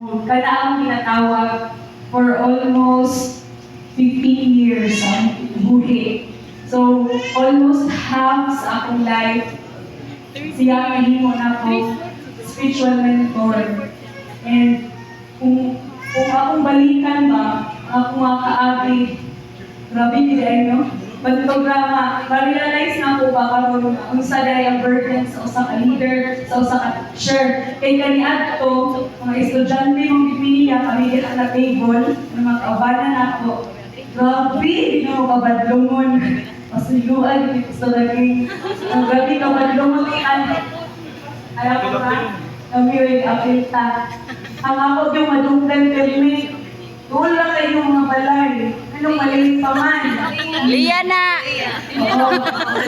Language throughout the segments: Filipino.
Kada ang ginatawag for almost 15 years ang buhi. So, almost half sa akong life, siya mahimo na ko spiritual mentor. And kung akong balikan ba, akong mga kaagi, grabe nila no? Programa, ma-realize na ko ba karon kung sa ang burden sa usa ka leader, sa usa ka teacher. Kay kaniadto to, mga estudyante mong pipiliya, kami dito na table, ng mga kaubanan ako. Grabe, hindi na mo kabadlungon. Pasuluan, hindi ko sa laging. Ang grabe kabadlungon iyan. Ayaw ko ba? Kami yung apilta. Ang ako yung madunggan kami. Doon lang kayo mga balay. Anong maliit pa man? Liya na! Oo.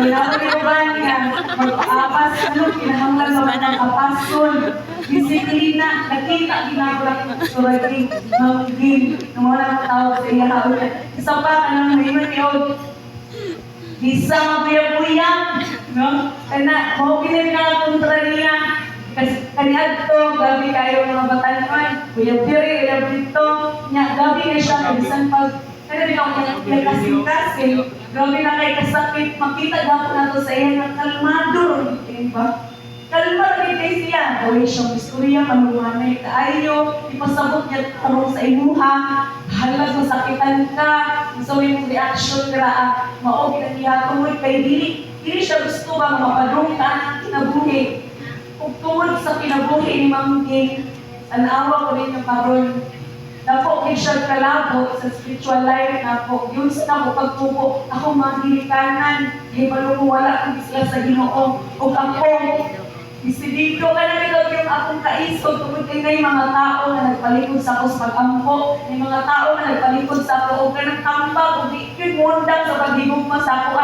Wala ko yung ba niya? Mag-aapas, kinahanglan sa mga kapason. Disiplina, nakita, ginagawa ko rin, manggil, ng mga tao sa iya. Isa pa, kanang mayroon yun. Bisa mabuyang-buyang, no? Kaya, mau kontra niya. Kasi kaniyadto, gabi kayo mga batanon, uyab-diri, uyab-dito, niya, gabi na siya, kabisan pag, kaya bitaw niya kasing-kasing, gabi na kay kasakit, makita gapon nato sa iya na kalmado, ba? Kalma rin kay siya, gawin siyang istorya, malumanay kaayo, ipasabot niya tarong sa imuha, halag masakitan ka, so yung reaction ka, maog na niya, tungod kay dili siya gusto ba mapadong ka ng kinabuhi. Kung tungod sa kinabuhi ni Ma'am King, anawa ko rin yung karon. Napo, may siya kalabo sa spiritual life na po. Yun sa nako pagtubo, ako magilikanan, di malungo wala kung sila sa Ginoo. O ako, isidido ka na ito yung akong kaisod, tungod kay na yung mga tao na nagpalikod sa ako sa pag-ampo, yung mga tao na nagpalikod sa ako, o ganang tambag, o di yun mundang sa pag-ibugma sa ako.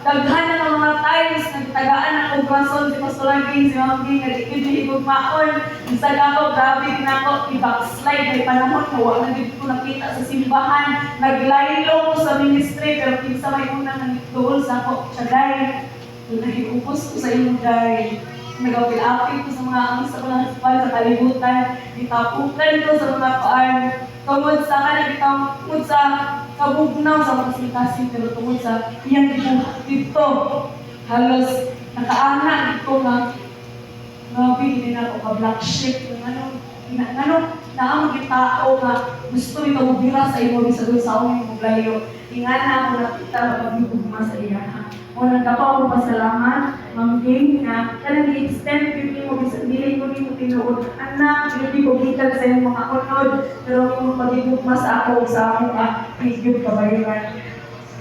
Daghan na ng mga times, nagtagaan akong brason si Pastor Aging, si Ma'am King, nag-ibigmaon. Isag ako, grabe din ako, i-backslide, may panahon ko, wala na dito ko nakita sa simbahan, naglaylo ko sa ministry, pero pinsa may unang nagtuol sa ako, Chaday, nahiupos ko sa iyong day. Nag-apil-apil ko sa mga ang sa mga sa kalibutan, itapukan ko sa mga paan, tungod sa kanang tungod sa kabugnaw sa mga kasing pero tungod sa iyang dito halos nakaana dito nga grabe hindi na ako ka-black sheep ano naamang yung tao nga gusto nito mubira sa imo sa doon sa akong yung muglayo ingana ako nakita mapag-ibugma sa iya. Unang dapat ako pasalamat, Ma'am King, na kanang i-extend yung mo, bisang dili ko din mo tinuod. Anak, hindi ko kita sa iyong mga unod, pero kung pag-ibugma sa ako, sa ako please good kabayaran.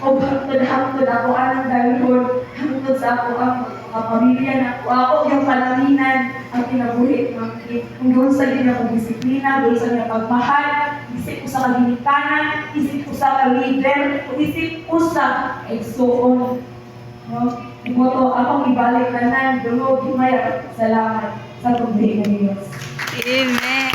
O hangtod ako, anong dalihon, hangtod sa ako, ang mga pamilya na ako, yung palaminan, ang kinabuhi, Ma'am King. Kung doon sa iyo akong disiplina, doon sa iyo pagmahal, isip ko sa kaginikanan, isip ko sa ka-leader, isip ko sa exoon. No? Imoto, akong ibalik na nan, dunod, himaya, salamat sa pagdating ng Diyos. Amen.